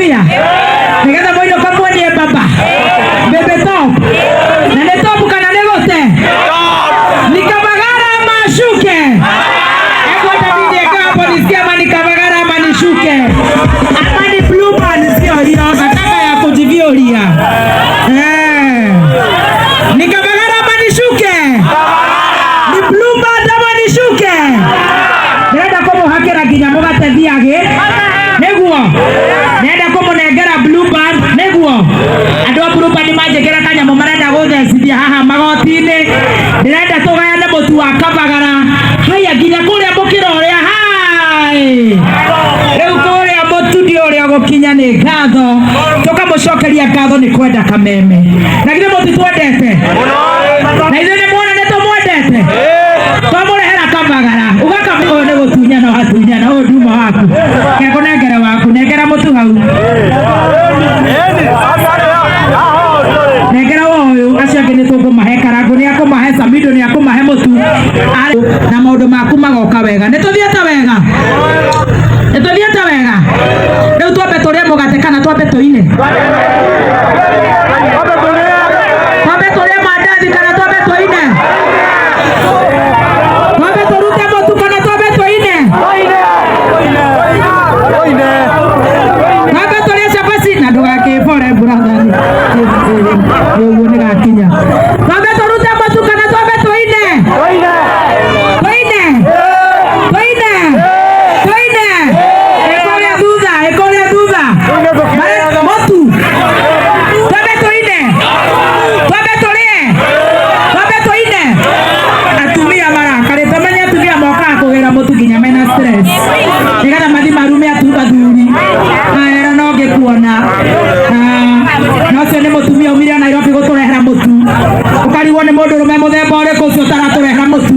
haleluya. Nikata moyo kama ni baba. Bebe top. Na ne top kana negote. Nikabagara mashuke. Eko tabidi hapo nisikia mani kabagara mani shuke. Amani blue pan sio hiyo nataka ya kujivioria. Nikabagara mani shuke. Ni blue pan mani shuke. Nenda komo hakera kinyamo gatethiage. Neguo. Nenda komo negera blue band neguo. Andwa blue band majekera kanyamo marenda guthecithia haha magoti-ini. Ndirenda tugayane mutu wa kabagara. Haya nginya kuria mukira uria hai. Riu kuria mutu ndi uria gukinya ni ngatho. Tukamucokeria ngatho ni kwenda kameme. Na githe mutu twendete. Na ithe ni muona ni tumwendete. Twamurehera kabagara. Ugaka uyu ni gutunyana watunyana uyu nduma waku. Kego nengere waku nengera mutu hau. Nengera uyu acio angi ni tukumahe karangu ni akumahe samido ni akumahe mutu. Na maundu maku magoka wega. Ni tuthiete wega. Ni tuthiete wega. Riu twambe turie mugate kana twambe tuine. Twambe turie mandathi kana twambe tuine. Twambe turute mutu kana twambe tuine. Twambe turie cabaci na ndugakibore brother. Uguo ni gakinya. Twambe turute mutu kana twambe tuine. Tuine. Ekoria thutha. Mutu. Twambe tuine. Twambe tuine. Atumia marakarite menya atumia mokaga kugira mutu nginya mena stress. Nigetha mathi marume athuri. Aya no ngikuona. No cio ni mutumia umire Nairobi guturehera mutu. Ukarigwo ni mundu rume muthemba uriku ucio taraturehera mutu.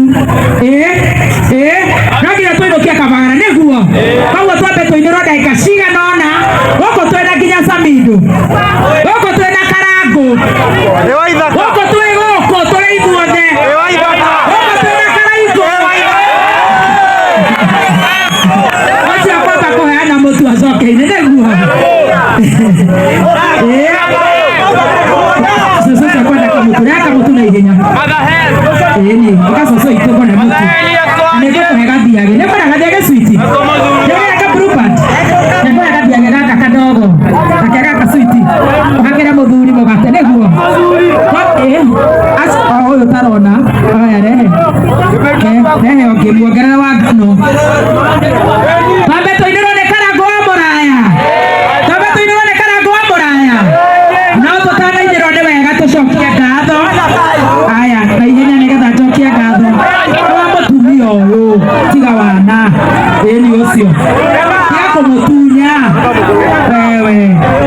No nginya tuinukie kabagara niguo. Koguo twambe tuinirwo ndagika cigana ona. Guku twina nginya samido. Guku twina karangu. Guku twi guku turi ithuothe. Guku twina karangu. Acio kwamba kuheana mutu acokeire niguo. Sasa kwenda kamutu mutu na ihenya. Ni ugacoco itu kona mutu. Niguo kuhega thiage. Ni kona gathiage switi. Niguo ka blue band. Niguo gathiage gaka kadogo. Gaka switi. Ukakira muthuri mugate niguo. Asa uyu tarona. Aya rehe. Rehe ongemuongerera wa ngano. Twambe tuinirwo ni karangu wa muraya. Twambe tuinirwo ni karangu wa muraya. No tutanainirwo ni wega tucokie ngatho. Aya na ihenya nigetha njokie ngatho. Wa mutumia uyu tiga wana. Ni ucio. Tiga kumutunya. Wewe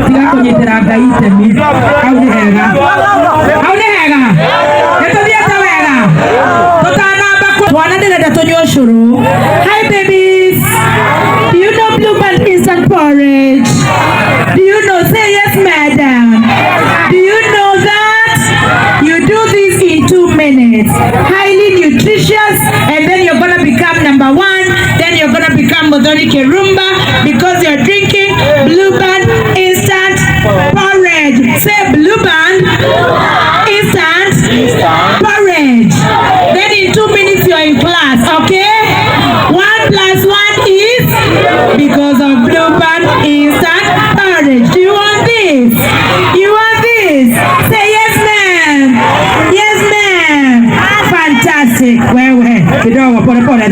tiga kunyitira Ngai itemi. Au ni hega. Nituthiete wega. Tutanamba twana ndirenda tunywe ucuru. Hi babies. Do you know blue band instant porridge? Do you know? Say yes madam. Do you know that you do this in 2 minutes? Highly nutritious, and then you're gonna become number 1. Then you're gonna become Muthoni Kirumba because you're drinking blue band instant porridge. Say blue band instant porridge. Then in 2 minutes you're in class, okay? 1 + 1 is because of blue band instant porridge. Do you want this? You want this? Say yes ma'am. Yes ma'am. Fantastic. Wewe kidogo pole pole.